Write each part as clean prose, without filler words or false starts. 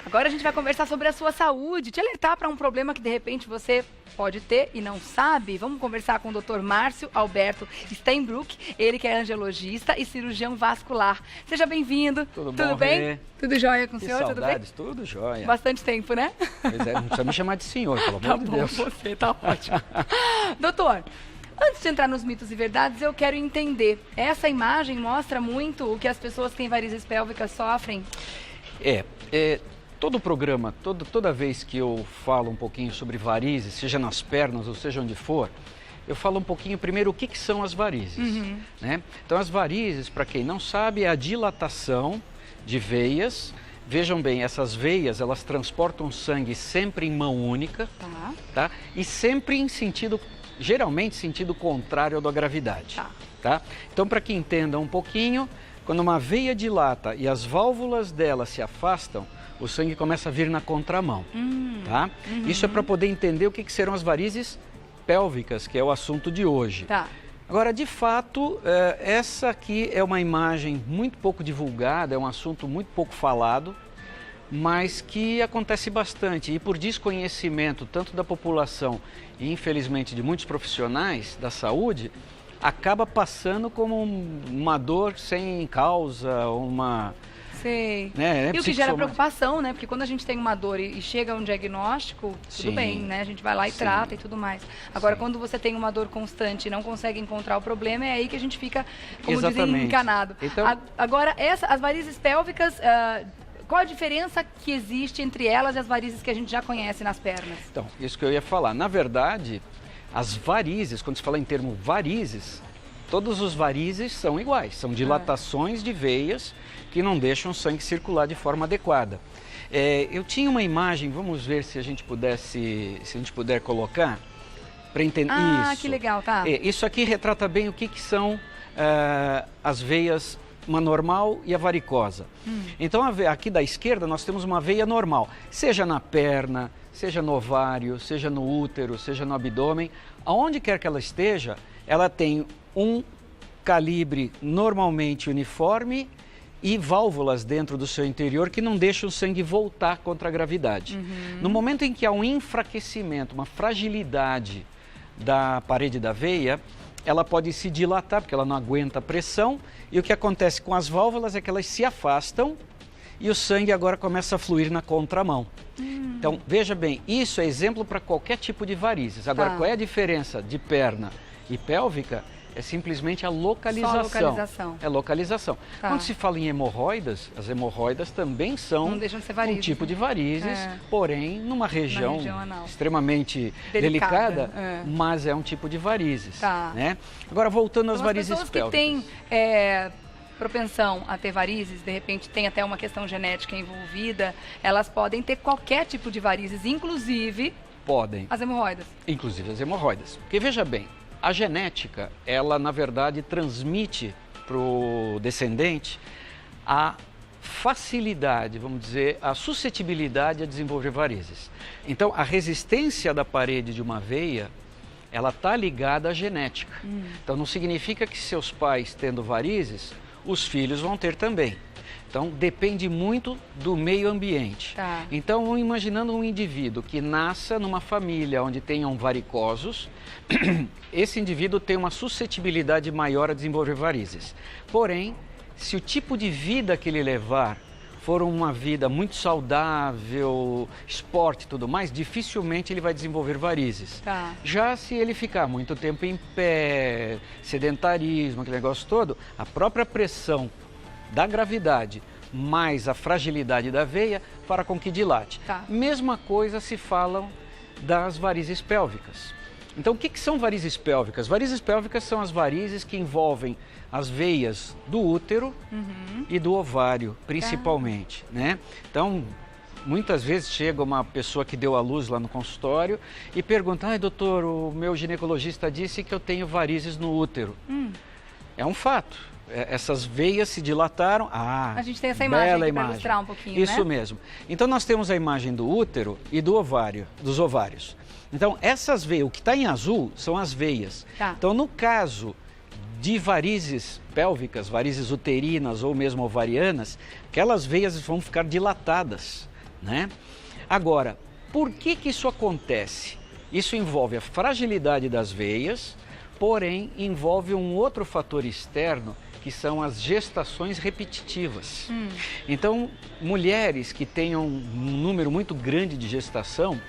Agora a gente vai conversar sobre a sua saúde, te alertar para um problema que de repente você pode ter e não sabe. Vamos conversar com o Dr. Márcio Alberto Steinbruck, ele que é angiologista e cirurgião vascular. Seja bem-vindo. Tudo bom, bem? Rê? Tudo jóia com o que senhor? Saudades, Tudo bem? tudo jóia. Bastante tempo, né? Pois é, não precisa me chamar de senhor, pelo amor de Deus. Você tá ótimo. Doutor, antes de entrar nos mitos e verdades, eu quero entender. Essa imagem mostra muito o que as pessoas que têm varizes pélvicas sofrem? Todo programa, toda vez que eu falo um pouquinho sobre varizes, seja nas pernas ou seja onde for, eu falo um pouquinho primeiro o que são as varizes. Né? Então, as varizes, para quem não sabe, é a dilatação de veias. Vejam bem, essas veias, elas transportam sangue sempre em mão única, tá? E sempre em sentido, geralmente sentido contrário ao da gravidade. Tá? Então, para que entenda um pouquinho, quando uma veia dilata e as válvulas dela se afastam, o sangue começa a vir na contramão, tá? Isso é para poder entender o que serão as varizes pélvicas, que é o assunto de hoje. Tá. Agora, de fato, essa aqui é uma imagem muito pouco divulgada, é um assunto muito pouco falado, mas que acontece bastante. E por desconhecimento tanto da população e, infelizmente, de muitos profissionais da saúde, acaba passando como uma dor sem causa, uma... Sei. Né? E o que gera preocupação, né? Porque quando a gente tem uma dor e chega a um diagnóstico, tudo bem, né? A gente vai lá e trata e tudo mais. Agora, quando você tem uma dor constante e não consegue encontrar o problema, é aí que a gente fica, como dizem, enganado. Então... Agora, as varizes pélvicas, qual a diferença que existe entre elas e as varizes que a gente já conhece nas pernas? Então, isso que eu ia falar. Na verdade, as varizes, quando se fala em termo varizes, todos os varizes são iguais, são dilatações de veias que não deixam o sangue circular de forma adequada. Eu tinha uma imagem, vamos ver se a gente puder colocar, para entender isso. Ah, que legal, tá. Isso aqui retrata bem o que são as veias, uma normal e a varicosa. Então, aqui da esquerda nós temos uma veia normal, seja na perna, seja no ovário, seja no útero, seja no abdômen, aonde quer que ela esteja, ela tem um calibre normalmente uniforme e válvulas dentro do seu interior que não deixam o sangue voltar contra a gravidade. No momento em que há um enfraquecimento, uma fragilidade da parede da veia, ela pode se dilatar porque ela não aguenta a pressão e o que acontece com as válvulas é que elas se afastam e o sangue agora começa a fluir na contramão. Então, veja bem, isso é exemplo para qualquer tipo de varizes. Agora, qual é a diferença de perna e pélvica? É simplesmente a localização. Só a localização. É localização. Quando se fala em hemorroidas, as hemorroidas também são não deixam de ser varizes, um tipo de varizes, porém numa região extremamente delicada, mas é um tipo de varizes. Né? Agora, voltando às varizes pélvicas. As pessoas que têm propensão a ter varizes, de repente tem até uma questão genética envolvida, elas podem ter qualquer tipo de varizes, inclusive as hemorroidas. Inclusive as hemorroidas. Porque veja bem, a genética, ela na verdade transmite para o descendente a facilidade, vamos dizer, a suscetibilidade a desenvolver varizes. Então, a resistência da parede de uma veia, ela está ligada à genética. Então, não significa que seus pais tendo varizes, os filhos vão ter também. Então, depende muito do meio ambiente. Então, imaginando um indivíduo que nasça numa família onde tenham varicosos, esse indivíduo tem uma suscetibilidade maior a desenvolver varizes. Porém, se o tipo de vida que ele levar for uma vida muito saudável, esporte e tudo mais, dificilmente ele vai desenvolver varizes. Já se ele ficar muito tempo em pé, sedentarismo, aquele negócio todo, a própria pressão da gravidade mais a fragilidade da veia fará com que dilate. Mesma coisa se falam das varizes pélvicas. Então, o que são varizes pélvicas? Varizes pélvicas são as varizes que envolvem as veias do útero e do ovário, principalmente, né? Então, muitas vezes chega uma pessoa que deu à luz lá no consultório e pergunta: ai, doutor, o meu ginecologista disse que eu tenho varizes no útero. É um fato. Essas veias se dilataram. A gente tem essa imagem aqui para ilustrar um pouquinho, Isso mesmo. Então, nós temos a imagem do útero e do ovário, dos ovários. Então, essas veias, o que está em azul são as veias. Então, no caso de varizes pélvicas, varizes uterinas ou mesmo ovarianas, aquelas veias vão ficar dilatadas, né? Agora, por que que isso acontece? Isso envolve a fragilidade das veias, porém envolve um outro fator externo, que são as gestações repetitivas. Então, mulheres que tenham um número muito grande de gestação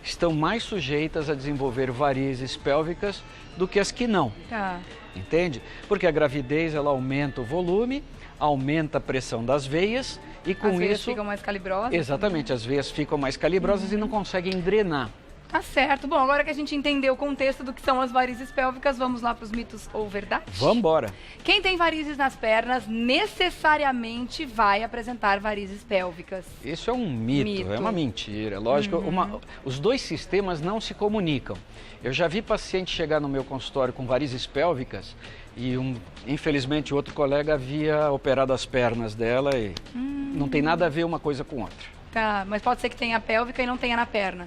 estão mais sujeitas a desenvolver varizes pélvicas do que as que não. Tá. Entende? Porque a gravidez ela aumenta o volume, aumenta a pressão das veias e com As veias isso... ficam mais calibrosas? Exatamente, as veias ficam mais calibrosas e não conseguem drenar. Tá certo. Bom, agora que a gente entendeu o contexto do que são as varizes pélvicas, vamos lá para os mitos ou verdade? Vamos embora. Quem tem varizes nas pernas necessariamente vai apresentar varizes pélvicas. Isso é um mito, é uma mentira. Lógico, os dois sistemas não se comunicam. Eu já vi paciente chegar no meu consultório com varizes pélvicas e, infelizmente, outro colega havia operado as pernas dela e não tem nada a ver uma coisa com outra. Tá, mas pode ser que tenha pélvica e não tenha na perna.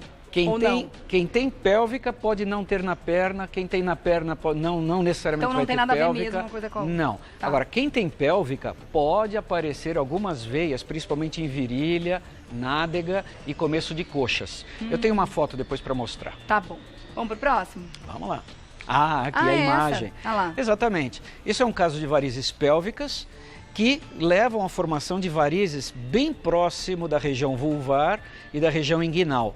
Quem tem pélvica pode não ter na perna, quem tem na perna pode, não necessariamente então, não vai tem ter nada pélvica. A ver mesmo uma coisa com a outra. Não. Tá. Agora, quem tem pélvica pode aparecer algumas veias, principalmente em virilha, nádega e começo de coxas. Eu tenho uma foto depois para mostrar. Tá bom. Vamos pro próximo? Vamos lá. Ah, aqui a imagem. Ah lá. Exatamente. Isso é um caso de varizes pélvicas que levam à formação de varizes bem próximo da região vulvar e da região inguinal.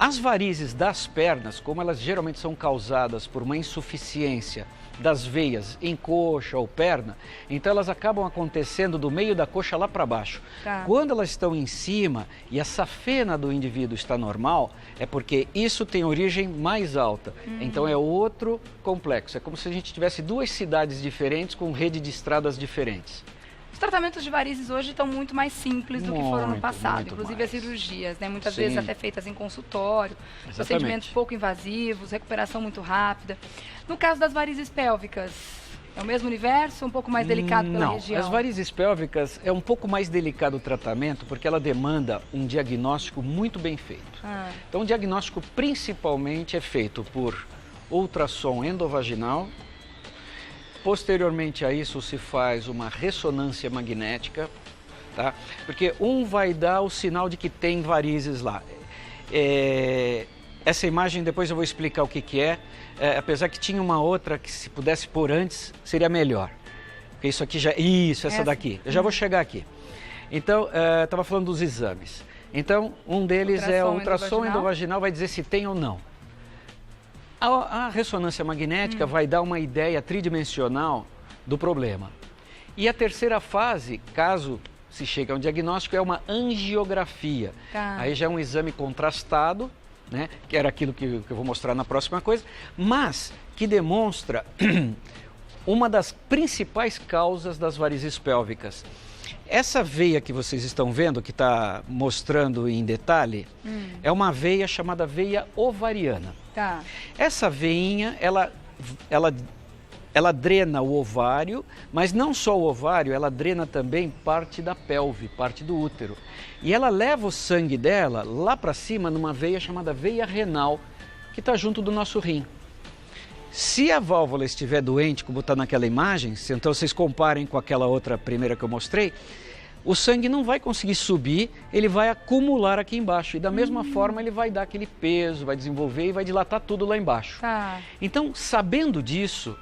As varizes das pernas, como elas geralmente são causadas por uma insuficiência das veias em coxa ou perna, então elas acabam acontecendo do meio da coxa lá para baixo. Tá. Quando elas estão em cima e a safena do indivíduo está normal, é porque isso tem origem mais alta. Então é outro complexo. É como se a gente tivesse duas cidades diferentes com rede de estradas diferentes. Os tratamentos de varizes hoje estão muito mais simples do que foram no passado, inclusive mais. as cirurgias, né? Muitas Sim. vezes até feitas em consultório, procedimentos pouco invasivos, recuperação muito rápida. No caso das varizes pélvicas, é o mesmo universo, um pouco mais delicado pela região? As varizes pélvicas é um pouco mais delicado o tratamento porque ela demanda um diagnóstico muito bem feito. Então o diagnóstico principalmente é feito por ultrassom endovaginal. Posteriormente a isso se faz uma ressonância magnética, tá? Porque um vai dar o sinal de que tem varizes lá. Essa imagem depois eu vou explicar o que é, apesar que tinha uma outra que se pudesse pôr antes seria melhor. Porque isso aqui já... Isso, essa daqui. Eu já vou chegar aqui. Então, estava falando dos exames. Então, um deles é o ultrassom endovaginal, vai dizer se tem ou não. A ressonância magnética vai dar uma ideia tridimensional do problema. E a terceira fase, caso se chegue a um diagnóstico, é uma angiografia. Tá. Aí já é um exame contrastado, né, que era aquilo que eu vou mostrar na próxima coisa, mas que demonstra uma das principais causas das varizes pélvicas. Essa veia que vocês estão vendo, que está mostrando em detalhe, é uma veia chamada veia ovariana. Tá. Essa veinha, ela drena o ovário, mas não só o ovário, ela drena também parte da pelve, parte do útero. E ela leva o sangue dela lá para cima numa veia chamada veia renal, que está junto do nosso rim. Se a válvula estiver doente, como está naquela imagem, então vocês comparem com aquela outra primeira que eu mostrei, o sangue não vai conseguir subir, ele vai acumular aqui embaixo. E da mesma forma ele vai dar aquele peso, vai desenvolver e vai dilatar tudo lá embaixo. Tá. Então, sabendo disso,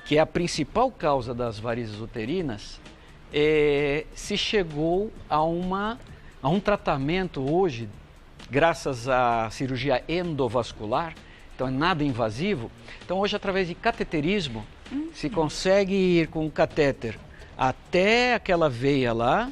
que é a principal causa das varizes uterinas, se chegou a um tratamento hoje, graças à cirurgia endovascular, então é nada invasivo. Então hoje, através de cateterismo, se consegue ir com o catéter até aquela veia lá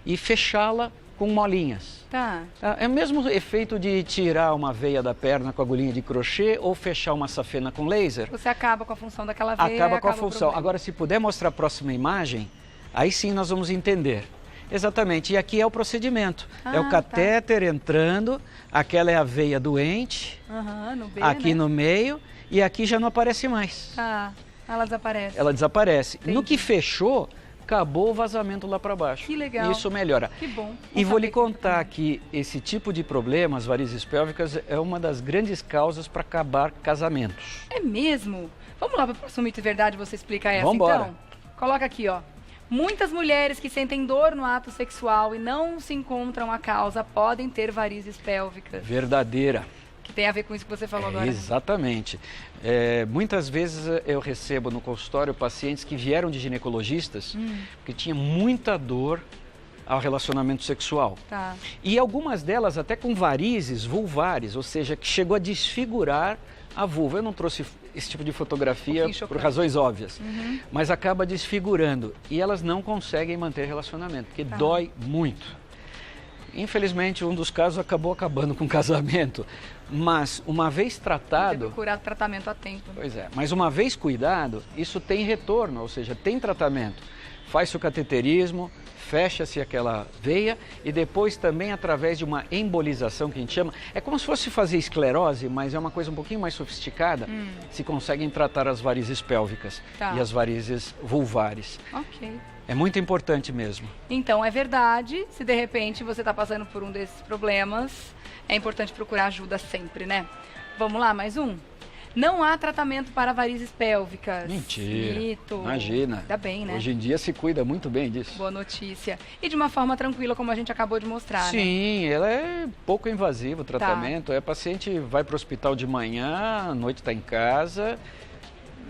e fechá-la com molinhas. Tá. É o mesmo efeito de tirar uma veia da perna com agulhinha de crochê ou fechar uma safena com laser. Você acaba com a função daquela veia. Acaba com a função. Agora, se puder mostrar a próxima imagem, aí sim nós vamos entender. Exatamente, e aqui é o procedimento. É o catéter entrando, aquela é a veia doente, no B, aqui né? no meio, e aqui já não aparece mais. Tá, ela desaparece. Ela desaparece. Entendi. No que fechou, acabou o vazamento lá para baixo. Que legal. Isso melhora. Que bom. E vou lhe contar que esse tipo de problema, as varizes pélvicas, é uma das grandes causas para acabar casamentos. É mesmo? Vamos lá para o próximo mito e verdade, você explica essa Vambora. então? Coloca aqui, ó. Muitas mulheres que sentem dor no ato sexual e não se encontram a causa podem ter varizes pélvicas. Verdadeira. Que tem a ver com isso que você falou agora. Exatamente. Muitas vezes eu recebo no consultório pacientes que vieram de ginecologistas porque tinha muita dor ao relacionamento sexual. Tá. E algumas delas até com varizes vulvares, ou seja, que chegou a desfigurar a vulva. Eu não trouxe esse tipo de fotografia por razões óbvias, mas acaba desfigurando e elas não conseguem manter relacionamento, porque dói muito. Infelizmente, um dos casos acabou acabando com o casamento, mas uma vez tratado... Tem que procurar tratamento a tempo. Pois é, mas uma vez cuidado, isso tem retorno, ou seja, tem tratamento. Faz-se o cateterismo, fecha-se aquela veia e depois também através de uma embolização que a gente chama, é como se fosse fazer esclerose, mas é uma coisa um pouquinho mais sofisticada, se conseguem tratar as varizes pélvicas e as varizes vulvares. Ok. É muito importante mesmo. Então, é verdade, se de repente você está passando por um desses problemas, é importante procurar ajuda sempre, né? Vamos lá, mais um? Não há tratamento para varizes pélvicas. Mentira. Mito. Imagina. Ainda bem, né? Hoje em dia se cuida muito bem disso. Boa notícia. E de uma forma tranquila, como a gente acabou de mostrar, né? Sim, ela é pouco invasivo o tratamento. A paciente vai para o hospital de manhã, à noite está em casa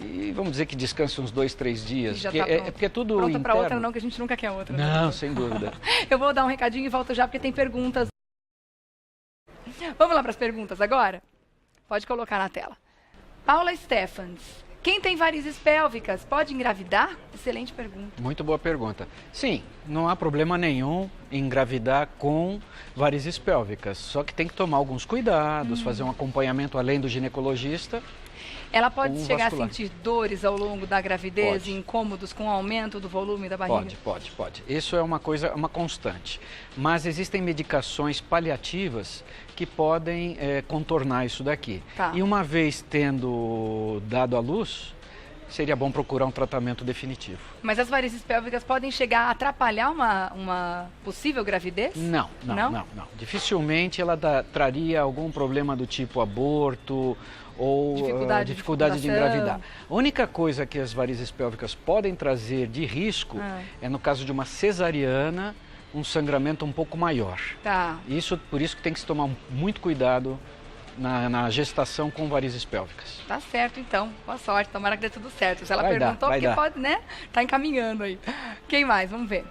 e vamos dizer que descansa uns 2, 3 dias. Já Porque, tá porque é tudo pronta interno. para outra não, que a gente nunca quer outra. Não, sem dúvida. Eu vou dar um recadinho e volto já, porque tem perguntas. Vamos lá para as perguntas agora? Pode colocar na tela. Paula Stephans. Quem tem varizes pélvicas pode engravidar? Excelente pergunta. Muito boa pergunta. Sim, não há problema nenhum em engravidar com varizes pélvicas, só que tem que tomar alguns cuidados, fazer um acompanhamento além do ginecologista. Ela pode chegar vascular. a sentir dores ao longo da gravidez, Pode. incômodos com o aumento do volume da barriga? Pode. Isso é uma coisa, uma constante. Mas existem medicações paliativas que podem contornar isso daqui. Tá. E uma vez tendo dado à luz, seria bom procurar um tratamento definitivo. Mas as varizes pélvicas podem chegar a atrapalhar uma possível gravidez? Não. Dificilmente ela traria algum problema do tipo aborto ou dificuldade de engravidar. A única coisa que as varizes pélvicas podem trazer de risco é no caso de uma cesariana, um sangramento um pouco maior. Tá. Por isso que tem que se tomar muito cuidado na gestação com varizes pélvicas. Tá certo, então. Boa sorte. Tomara que dê tudo certo. Se ela Vai perguntou, dar, porque pode, né? Tá encaminhando aí. Quem mais? Vamos ver.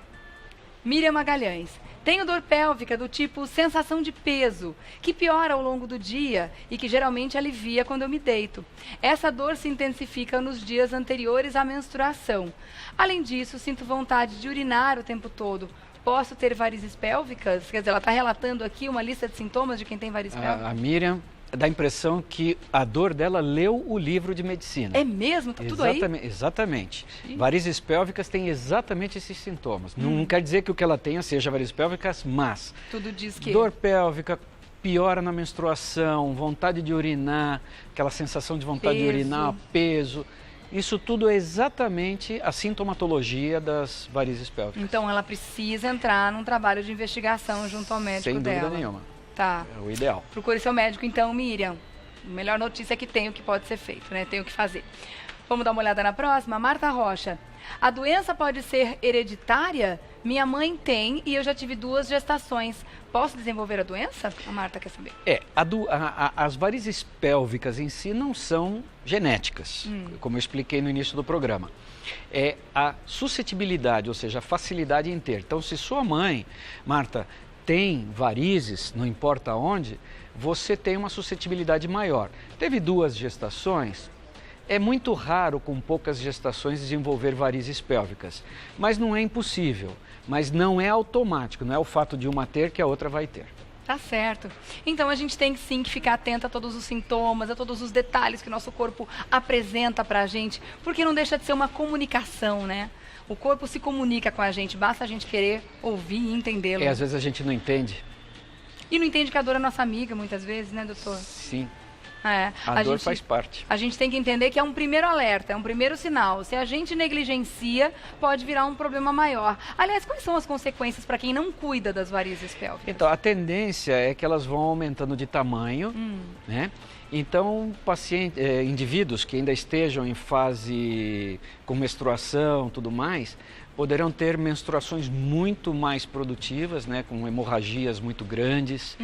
Miriam Magalhães. Tenho dor pélvica do tipo sensação de peso, que piora ao longo do dia e que geralmente alivia quando eu me deito. Essa dor se intensifica nos dias anteriores à menstruação. Além disso, sinto vontade de urinar o tempo todo. Posso ter varizes pélvicas? Quer dizer, ela está relatando aqui uma lista de sintomas de quem tem varizes pélvicas. A Miriam dá a impressão que a dor dela leu o livro de medicina. É mesmo? Tá tudo aí? Exatamente. Varizes pélvicas têm exatamente esses sintomas. Não quer dizer que o que ela tenha seja varizes pélvicas, mas... Tudo diz que... Dor pélvica, piora na menstruação, vontade de urinar, aquela sensação de vontade de urinar, peso... Isso tudo é exatamente a sintomatologia das varizes pélvicas. Então ela precisa entrar num trabalho de investigação junto ao médico dela. Sem dúvida nenhuma. Tá. É o ideal. Procure seu médico então, Miriam. A melhor notícia é que tem o que pode ser feito, né? Tem o que fazer. Vamos dar uma olhada na próxima? Marta Rocha. A doença pode ser hereditária? Minha mãe tem e eu já tive 2 gestações. Posso desenvolver a doença? A Marta quer saber. As varizes pélvicas em si não são genéticas, como eu expliquei no início do programa. É a suscetibilidade, ou seja, a facilidade em ter. Então, se sua mãe, Marta, tem varizes, não importa onde, você tem uma suscetibilidade maior. Teve 2 gestações, é muito raro com poucas gestações desenvolver varizes pélvicas, mas não é impossível, mas não é automático, não é o fato de uma ter que a outra vai ter. Tá certo. Então a gente tem sim que ficar atenta a todos os sintomas, a todos os detalhes que o nosso corpo apresenta pra gente, porque não deixa de ser uma comunicação, né? O corpo se comunica com a gente, basta a gente querer ouvir e entendê-lo. Às vezes a gente não entende. E não entende que a dor é nossa amiga, muitas vezes, né, doutor? Sim. A dor gente, faz parte. A gente tem que entender que é um primeiro alerta, é um primeiro sinal. Se a gente negligencia, pode virar um problema maior. Aliás, quais são as consequências para quem não cuida das varizes pélvicas? Então, a tendência é que elas vão aumentando de tamanho, né? Então, indivíduos que ainda estejam em fase com menstruação, tudo mais, poderão ter menstruações muito mais produtivas, né, com hemorragias muito grandes,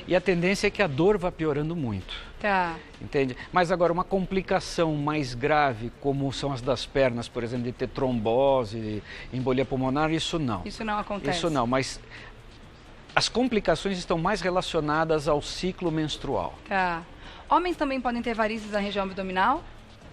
e a tendência é que a dor vá piorando muito. Tá. Entende? Mas agora, uma complicação mais grave, como são as das pernas, por exemplo, de ter trombose, embolia pulmonar, isso não. Isso não acontece? Isso não, mas as complicações estão mais relacionadas ao ciclo menstrual. Tá. Homens também podem ter varizes na região abdominal?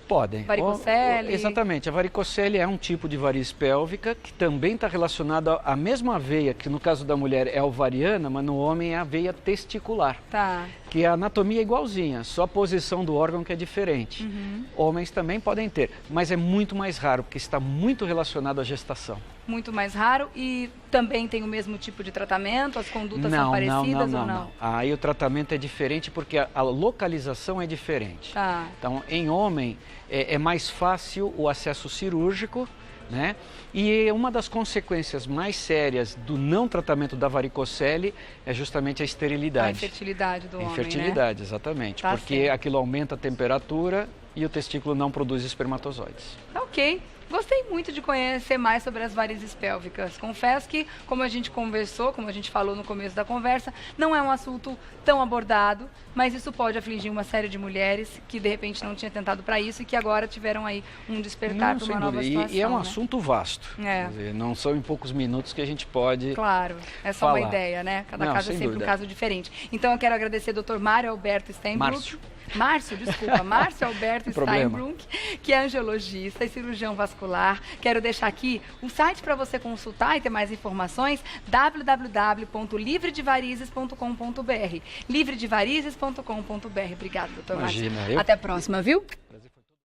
Podem. Varicocele? Exatamente. A varicocele é um tipo de variz pélvica que também está relacionada à mesma veia, que no caso da mulher é ovariana, mas no homem é a veia testicular. Tá. Que a anatomia é igualzinha, só a posição do órgão que é diferente. Homens também podem ter, mas é muito mais raro, porque está muito relacionado à gestação. Muito mais raro e também tem o mesmo tipo de tratamento? As condutas são parecidas ou não? Aí o tratamento é diferente porque a localização é diferente. Tá. Então, em homem, é mais fácil o acesso cirúrgico, né? E uma das consequências mais sérias do não tratamento da varicocele é justamente a esterilidade. A infertilidade do homem, Infertilidade, né? exatamente. Tá porque certo. aquilo aumenta a temperatura e o testículo não produz espermatozoides. Ok. Gostei muito de conhecer mais sobre as varizes pélvicas. Confesso que, como a gente conversou, como a gente falou no começo da conversa, não é um assunto tão abordado, mas isso pode afligir uma série de mulheres que de repente não tinha tentado para isso e que agora tiveram aí um despertar para uma nova situação. E é um né? assunto vasto. É. Quer dizer, não são em poucos minutos que a gente pode... Claro, é só falar. uma ideia, né? Cada Não, caso é sem sempre dúvida. um caso diferente. Então eu quero agradecer ao Dr. Mário Alberto Steinbrück. Márcio, Alberto Steinbrück, que é angiologista e cirurgião vascular. Quero deixar aqui um site para você consultar e ter mais informações, www.livredevarizes.com.br livredevarizes.com.br. Obrigada, doutor Márcio. Imagina, eu... Até a próxima, viu?